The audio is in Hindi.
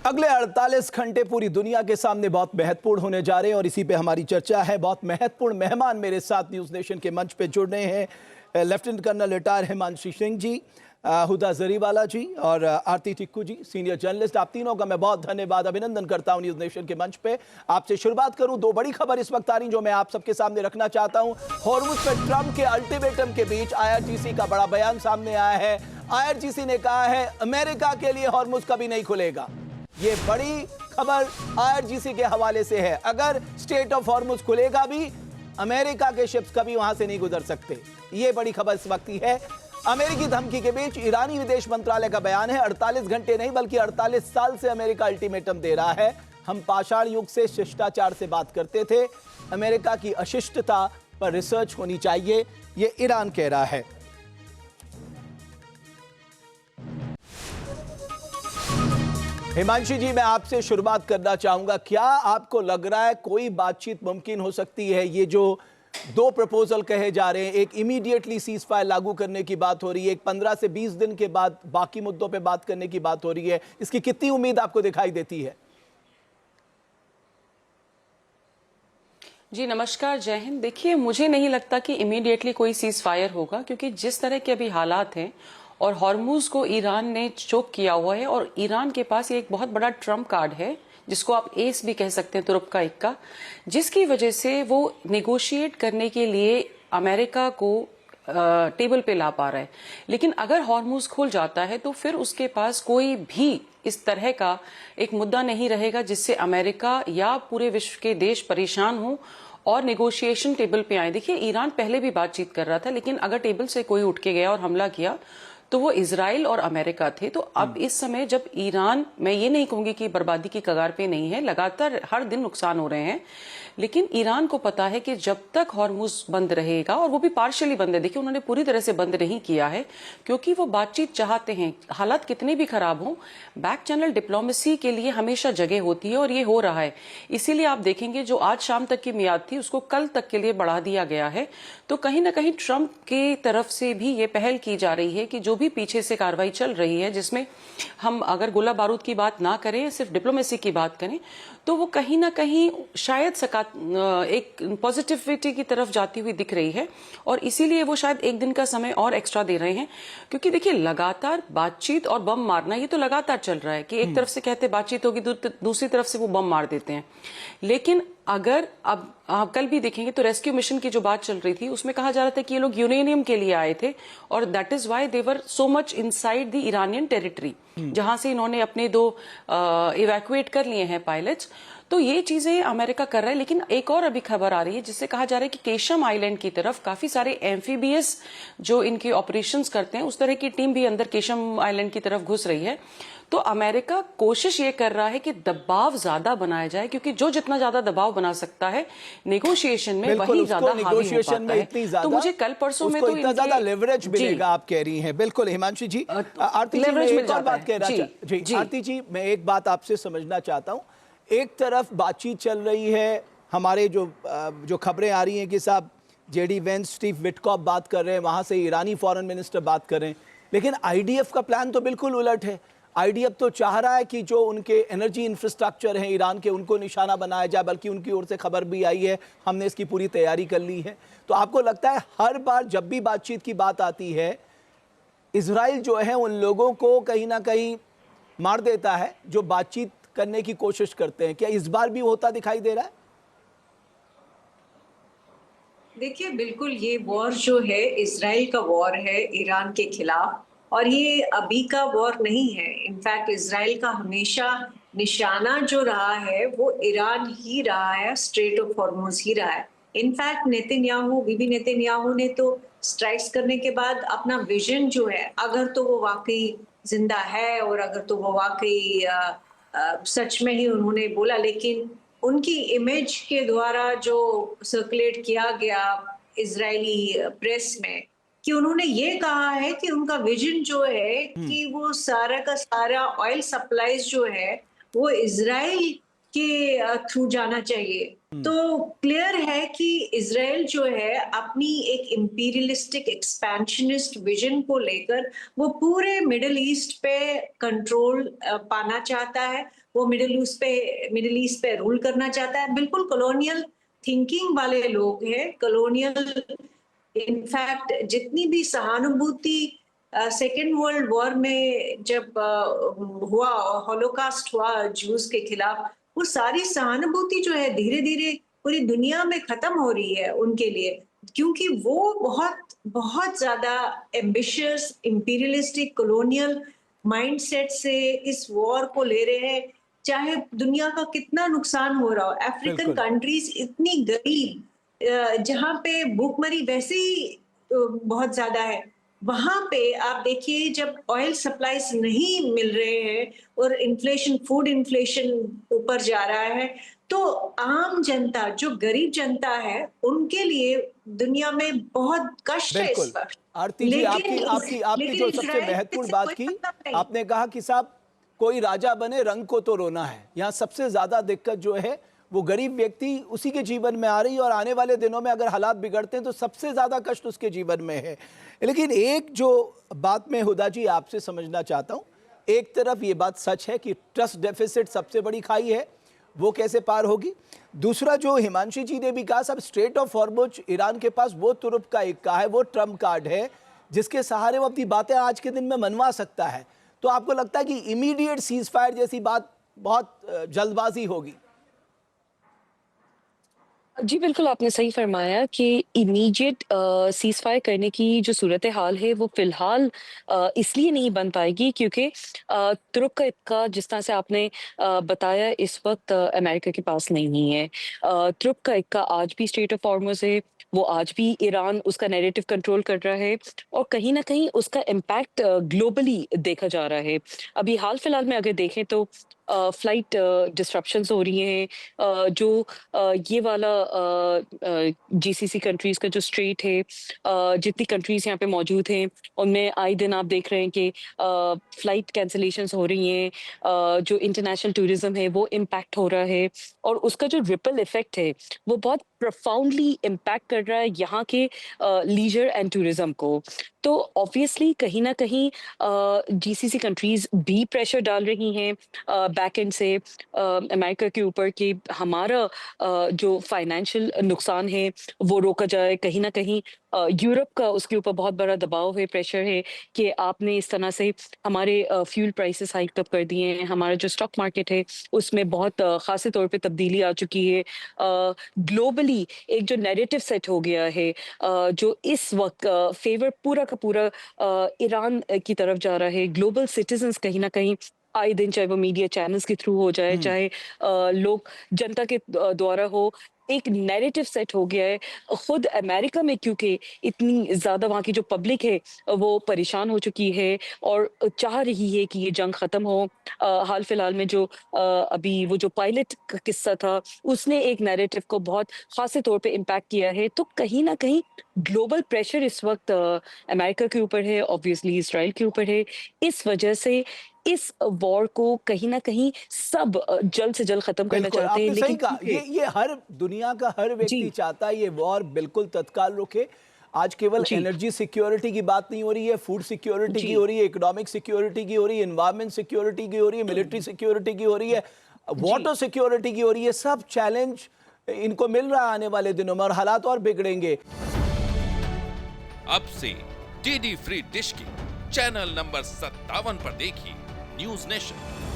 अगले 48 घंटे पूरी दुनिया के सामने बहुत महत्वपूर्ण होने जा रहे हैं और इसी पे हमारी चर्चा है। बहुत महत्वपूर्ण मेहमान मेरे साथ न्यूज़ नेशन के मंच पे जुड़ रहे हैं। Lieutenant colonel retired Himanshu Singh ji, Huda Zariwala ji और आरती टिक्कू जी, सीनियर जर्नलिस्ट। आप तीनों का मैं बहुत धन्यवाद अभिनंदन करता हूं न्यूज़ नेशन के मंच पे। आपसे शुरुआत करूं, दो बड़ी खबर इस वक्त आ रही जो मैं आप सबके सामने रखना चाहता हूं। हॉर्मुज़ पर ट्रंप के अल्टीमेटम के बीच आईआरजीसी का बड़ा बयान सामने आया है। आईआरजीसी ने कहा है अमेरिका के लिए हॉर्मुज़ कभी नहीं खुलेगा। ये बड़ी खबर आईआरजीसी के हवाले से है। अगर स्टेट ऑफ हॉर्मुज़ खुलेगा भी, अमेरिका के शिप्स कभी वहां से नहीं गुजर सकते। ये बड़ी खबर इस वक्त है। अमेरिकी धमकी के बीच ईरानी विदेश मंत्रालय का बयान है। 48 घंटे नहीं बल्कि 48 साल से अमेरिका अल्टीमेटम दे रहा है। हम पाषाण युग से शिष्टाचार से बात करते थे, अमेरिका की अशिष्टता पर रिसर्च होनी चाहिए, ये ईरान कह रहा है। हिमांशु जी, मैं आपसे शुरुआत करना चाहूंगा। क्या आपको लग रहा है कोई बातचीत मुमकिन हो सकती है? ये जो दो प्रपोजल कहे जा रहे हैं, एक इमीडिएटली सीज फायर लागू करने की बात हो रही है, एक 15 से 20 दिन के बाद बाकी मुद्दों पे बात करने की बात हो रही है, इसकी कितनी उम्मीद आपको दिखाई देती है? जी नमस्कार, जय हिंद। देखिए, मुझे नहीं लगता कि इमीडिएटली कोई सीज फायर होगा, क्योंकि जिस तरह के अभी हालात हैं और हॉर्मुज़ को ईरान ने चोक किया हुआ है और ईरान के पास ये एक बहुत बड़ा ट्रम्प कार्ड है, जिसको आप एस भी कह सकते हैं, तुरुप का इक्का, जिसकी वजह से वो नेगोशिएट करने के लिए अमेरिका को टेबल पे ला पा रहा है। लेकिन अगर हॉर्मुज़ खुल जाता है तो फिर उसके पास कोई भी इस तरह का एक मुद्दा नहीं रहेगा जिससे अमेरिका या पूरे विश्व के देश परेशान हों और नेगोशिएशन टेबल पे आए। देखिए, ईरान पहले भी बातचीत कर रहा था, लेकिन अगर टेबल से कोई उठ के गया और हमला किया तो वो इजराइल और अमेरिका थे। तो अब इस समय जब ईरान, मैं ये नहीं कहूंगी कि बर्बादी की कगार पे नहीं है, लगातार हर दिन नुकसान हो रहे हैं, लेकिन ईरान को पता है कि जब तक हॉर्मुज़ बंद रहेगा, और वो भी पार्शियली बंद है, देखिए उन्होंने पूरी तरह से बंद नहीं किया है, क्योंकि वो बातचीत चाहते हैं। हालात कितने भी खराब हों, बैक चैनल डिप्लोमेसी के लिए हमेशा जगह होती है, और ये हो रहा है। इसीलिए आप देखेंगे जो आज शाम तक की मियाद थी उसको कल तक के लिए बढ़ा दिया गया है। तो कहीं ना कहीं ट्रंप की तरफ से भी ये पहल की जा रही है कि जो भी पीछे से कार्रवाई चल रही है, जिसमें हम अगर गोला बारूद की बात ना करें, सिर्फ डिप्लोमेसी की बात करें, तो वो कहीं ना कहीं शायद एक पॉजिटिविटी की तरफ जाती हुई दिख रही है। और इसीलिए वो शायद एक दिन का समय और एक्स्ट्रा दे रहे हैं, क्योंकि देखिए लगातार बातचीत और बम मारना ये तो लगातार चल रहा है कि एक तरफ से कहते बातचीत होगी, दूसरी तरफ से वो बम मार देते हैं। लेकिन अगर अब आप कल भी देखेंगे तो रेस्क्यू मिशन की जो बात चल रही थी उसमें कहा जा रहा था कि ये लोग यूरेनियम के लिए आए थे, और that is why they were so much inside the Iranian territory, जहां से इन्होंने अपने दो इवैक्यूएट कर लिए हैं पायलट्स। तो ये चीजें अमेरिका कर रहा है। लेकिन एक और अभी खबर आ रही है जिससे कहा जा रहा है कि केशम आइलैंड की तरफ काफी सारे एम्फीबियस जो इनके ऑपरेशंस करते हैं, उस तरह की टीम भी अंदर केशम आइलैंड की तरफ घुस रही है। तो अमेरिका कोशिश ये कर रहा है कि दबाव ज्यादा बनाया जाए, क्योंकि जो जितना ज्यादा दबाव बना सकता है नेगोशिएशन में, वही ज्यादा हावी हो पाता है। तो मुझे कल परसों में तो इतना ज्यादा लेवरेज मिलेगा, आप कह रही हैं। बिल्कुल हिमांशु जी। आरती जी, मैं एक और बात कह रहा जी आरती जी, मैं एक बात आपसे समझना चाहता हूं। एक तरफ बातचीत चल रही है, हमारे जो खबरें आ रही हैं कि साहब जेडी वेंस, स्टीव विटकॉफ बात कर रहे हैं, वहां से ईरानी फॉरेन मिनिस्टर बात कर रहे हैं, लेकिन आईडीएफ का प्लान तो बिल्कुल उलट है। आईडीएफ तो चाह रहा है कि जो उनके एनर्जी इंफ्रास्ट्रक्चर हैं ईरान के, उनको निशाना बनाया जाए, बल्कि उनकी ओर से खबर भी आई है, हमने इसकी पूरी तैयारी कर ली है। तो आपको लगता है हर बार जब भी बातचीत की बात आती है, इजराइल जो है उन लोगों को कहीं ना कहीं मार देता है जो बातचीत करने की कोशिश करते हैं? क्या इस बार भी होता दिखाई दे रहा है? देखिए, बिल्कुल ये वॉर जो है इजराइल का वॉर है ईरान के खिलाफ, और ये अभी का वॉर नहीं है। इनफैक्ट इजराइल का हमेशा निशाना जो रहा है वो ईरान ही रहा है, स्ट्रेट ऑफ हॉर्मुज़ ही रहा है। इनफैक्ट बीबी नेतन्याहू ने तो स्ट्राइक्स करने के बाद अपना विजन जो है, अगर तो वो वाकई जिंदा है और अगर तो वो वाकई सच में ही उन्होंने बोला, लेकिन उनकी इमेज के द्वारा जो सर्कुलेट किया गया इजरायली प्रेस में, कि उन्होंने ये कहा है कि उनका विजन जो है कि वो सारा का सारा ऑयल सप्लाईज जो है वो इजराइल के थ्रू जाना चाहिए। तो क्लियर है कि इजराइल जो है अपनी एक इंपीरियलिस्टिक एक्सपेंशनिस्ट विजन को लेकर वो पूरे मिडिल ईस्ट पे कंट्रोल पाना चाहता है। वो मिडिल ईस्ट पे रूल करना चाहता है। बिल्कुल कॉलोनियल थिंकिंग वाले लोग हैं। कॉलोनियल इनफैक्ट जितनी भी सहानुभूति सेकेंड वर्ल्ड वॉर में जब हुआ, हॉलोकास्ट हुआ जूस के खिलाफ, वो सारी सहानुभूति जो है धीरे धीरे पूरी दुनिया में खत्म हो रही है उनके लिए, क्योंकि वो बहुत बहुत ज्यादा एम्बिशियस इंपीरियलिस्टिक कॉलोनियल माइंडसेट से इस वॉर को ले रहे हैं। चाहे दुनिया का कितना नुकसान हो रहा हो, अफ्रीकन कंट्रीज इतनी गरीब, जहां पे भूखमरी वैसे ही बहुत ज्यादा है, वहां पे आप देखिए जब ऑयल सप्लाईज नहीं मिल रहे हैं और इन्फ्लेशन, फूड इन्फ्लेशन ऊपर जा रहा है, तो आम जनता जो गरीब जनता है उनके लिए दुनिया में बहुत कष्ट है इस वक्त। आरती जी, आपकी जो सबसे महत्वपूर्ण बात की, आपने कहा कि साहब कोई राजा बने, रंग को तो रोना है। यहाँ सबसे ज्यादा दिक्कत जो है वो गरीब व्यक्ति, उसी के जीवन में आ रही है, और आने वाले दिनों में अगर हालात बिगड़ते हैं तो सबसे ज्यादा कष्ट उसके जीवन में है। लेकिन एक जो बात मैं हुदा जी आपसे समझना चाहता हूं, एक तरफ ये बात सच है कि ट्रस्ट डेफिसिट सबसे बड़ी खाई है, वो कैसे पार होगी। दूसरा जो हिमांशी जी ने भी कहा, सब स्ट्रेट ऑफ हॉर्मुज ईरान के पास वो तुरुप का इक्का है, वो ट्रम्प कार्ड है जिसके सहारे वो अपनी बातें आज के दिन में मनवा सकता है। तो आपको लगता है कि इमीडिएट सीज फायर जैसी बात बहुत जल्दबाजी होगी? जी, बिल्कुल आपने सही फरमाया कि इमीडिएट सीज़ फायर करने की जो सूरत हाल है वो फ़िलहाल इसलिए नहीं बन पाएगी क्योंकि तुर्क का इक्का जिस तरह से आपने बताया इस वक़्त अमेरिका के पास नहीं है। तुर्क का इक्का आज भी स्ट्रेट ऑफ हॉर्मुज़ है, वो आज भी ईरान उसका नैरेटिव कंट्रोल कर रहा है और कहीं न कहीं उसका इम्पैक्ट ग्लोबली देखा जा रहा है। अभी हाल-फिलहाल में अगर देखें तो फ्लाइट डिसरप्शंस हो रही हैं, जो ये वाला जीसीसी कंट्रीज का जो स्ट्रेट है, जितनी कंट्रीज यहाँ पे मौजूद हैं उनमें आए दिन आप देख रहे हैं कि फ्लाइट कैंसलेशंस हो रही हैं, जो इंटरनेशनल टूरिज्म है वो इम्पैक्ट हो रहा है और उसका जो रिपल इफेक्ट है वो बहुत प्रोफाउंडली इम्पैक्ट कर रहा है यहाँ के लीजर एंड टूरिज्म को। तो ऑब्वियसली कहीं ना कहीं जीसीसी कंट्रीज भी प्रेशर डाल रही हैं बैक एंड से अमेरिका के ऊपर कि हमारा जो फाइनेंशियल नुकसान है वो रोका जाए। कहीं ना कहीं यूरोप का उसके ऊपर बहुत बड़ा दबाव है, प्रेशर है कि आपने इस तरह से हमारे फ्यूल प्राइसेस हाइक अप कर दिए हैं, हमारा जो स्टॉक मार्केट है उसमें बहुत खासे तौर पे तब्दीली आ चुकी है। ग्लोबली एक जो नैरेटिव सेट हो गया है जो इस वक्त फेवर पूरा का पूरा ईरान की तरफ जा रहा है। ग्लोबल सिटीजन्स कहीं ना कहीं आए दिन, चाहे वो मीडिया चैनल्स के थ्रू हो जाए, चाहे लोग जनता के द्वारा हो, एक नैरेटिव सेट हो गया है। खुद अमेरिका में क्योंकि इतनी ज्यादा वहाँ की जो पब्लिक है वो परेशान हो चुकी है और चाह रही है कि ये जंग खत्म हो। हाल फिलहाल में जो अभी वो जो पायलट का किस्सा था उसने एक नैरेटिव को बहुत खासे तौर पे इम्पैक्ट किया है। तो कहीं ना कहीं ग्लोबल प्रेशर इस वक्त अमेरिका के ऊपर है, ऑब्वियसली इसराइल के ऊपर है। इस वजह से इस वॉर को कहीं ना कहीं सब जल्द से जल्द खत्म करना चाहते हैं। लेकिन सही कहा, ये हर दुनिया का हर व्यक्ति चाहता है ये वॉर बिल्कुल तत्काल रुके। आज केवल एनर्जी सिक्योरिटी की बात नहीं हो रही है, फूड सिक्योरिटी की हो रही है, इकोनॉमिक सिक्योरिटी की हो रही है, एनवायरमेंट सिक्योरिटी की हो रही है, मिलिट्री सिक्योरिटी की हो रही है, वाटर सिक्योरिटी की हो रही है। सब चैलेंज इनको मिल रहा है आने वाले दिनों में और हालात और बिगड़ेंगे। अब से डीडी फ्री डिश की चैनल नंबर 57 पर देखिए न्यूज़ नेशन।